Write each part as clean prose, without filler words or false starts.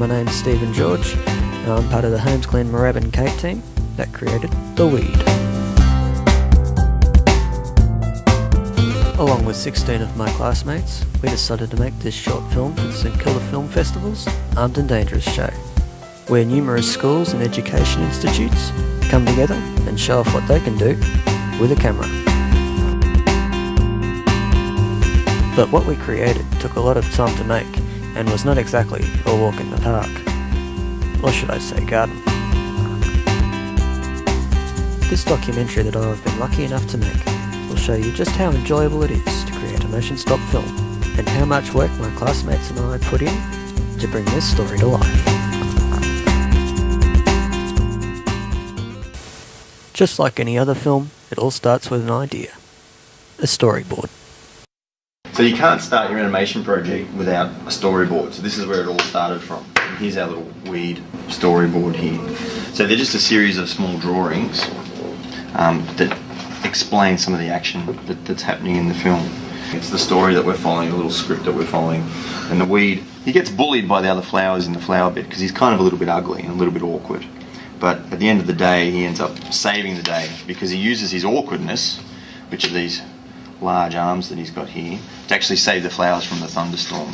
My name's Stephen George, and I'm part of the Holmesglen Moorabbin cake team that created The Weed. Along with 16 of my classmates, we decided to make this short film for the St Kilda Film Festival's Armed and Dangerous show, where numerous schools and education institutes come together and show off what they can do with a camera. But what we created took a lot of time to make and was not exactly a walk in the park. Or should I say garden. This documentary that I've been lucky enough to make will show you just how enjoyable it is to create a motion stop film and how much work my classmates and I put in to bring this story to life. Just like any other film, it all starts with an idea, a storyboard. So you can't start your animation project without a storyboard. So this is where it all started from. And here's our little weed storyboard here. So they're just a series of small drawings that explain some of the action that's happening in the film. It's the story that we're following, the little script that we're following. And the weed, he gets bullied by the other flowers in the flower bed because he's kind of a little bit ugly and a little bit awkward. But at the end of the day, he ends up saving the day because he uses his awkwardness, which are these large arms that he's got here, to actually save the flowers from the thunderstorm.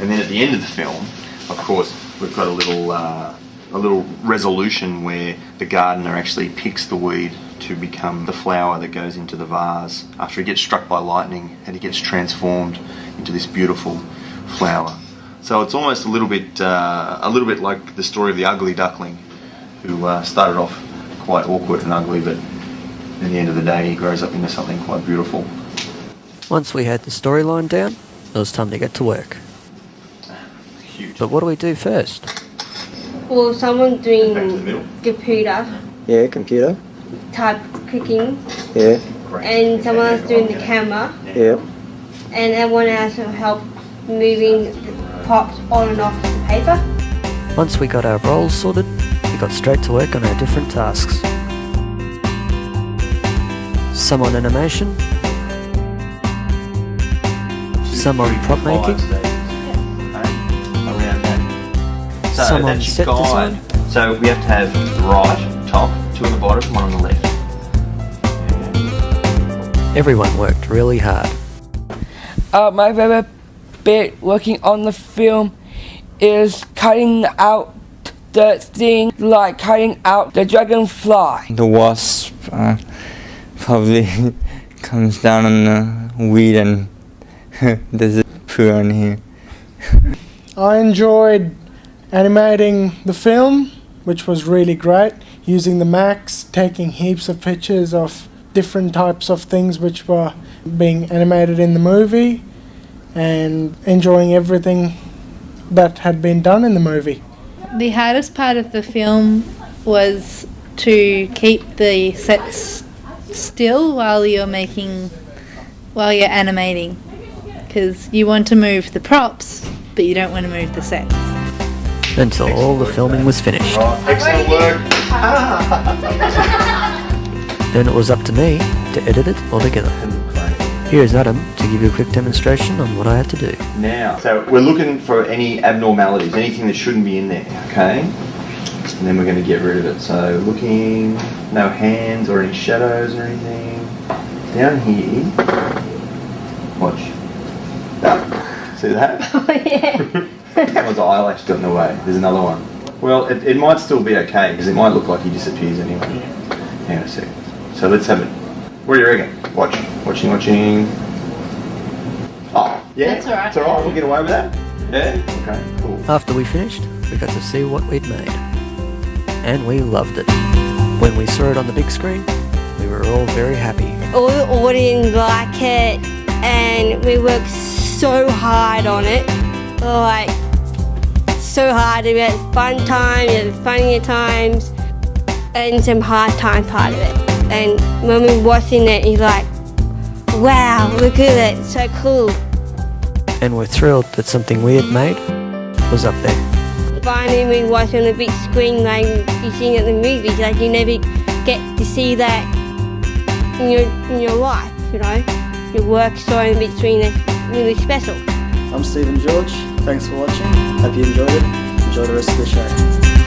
And then at the end of the film, of course, we've got a little resolution where the gardener actually picks the weed to become the flower that goes into the vase after he gets struck by lightning, and he gets transformed into this beautiful flower. So it's almost a little bit like the story of the ugly duckling, who started off quite awkward and ugly, but at the end of the day he grows up into something quite beautiful. Once we had the storyline down, it was time to get to work. Huge. But what do we do first? Well, someone doing Back to the middle. computer Yeah, computer. type clicking, Yeah, and someone else doing the camera, yeah. and everyone else will help moving the pops on and off the paper. Once we got our roles sorted, we got straight to work on our different tasks. Some on animation, some on prop making, So some on that's set your guide. design. So we have to have the right, top, two on the bottom, one on the left. Everyone worked really hard. My favorite bit working on the film is cutting out the thing, like cutting out the dragonfly. The wasp probably comes down on the weed and there's a poo on here. I enjoyed animating the film, which was really great, using the Max, taking heaps of pictures of different types of things which were being animated in the movie, and enjoying everything that had been done in the movie. The hardest part of the film was to keep the sets still while you're animating, because you want to move the props but you don't want to move the sets. Until all the filming was finished. Excellent work. Then it was up to me to edit it all together. Here's Adam to give you a quick demonstration on what I had to do. Now, so we're looking for any abnormalities, anything that shouldn't be in there, okay? And then we're going to get rid of it. So looking, no hands or any shadows or anything. Down here, watch. See that? Oh yeah. Someone's eyelash got in the way. There's another one. Well, it might still be okay, because it might look like he disappears anyway. Hang on a sec. So let's have it. What do you reckon? Watching. Oh, yeah? That's alright. It's alright, we'll get away with that? Yeah? Okay, cool. After we finished, we got to see what we'd made. And we loved it. When we saw it on the big screen, we were all very happy. All the audience like it, and we worked so hard on it. Like, so hard. We had fun times, we had funnier times, and some hard time part of it. And when we're watching it, you're like, wow, look at it, so cool. And we're thrilled that something we had made was up there. Finally, we watch on a big screen like you see in the movies. Like, you never get to see that in your life, you know. Your work story in between is really special. I'm Stephen George. Thanks for watching. Hope you enjoyed it. Enjoy the rest of the show.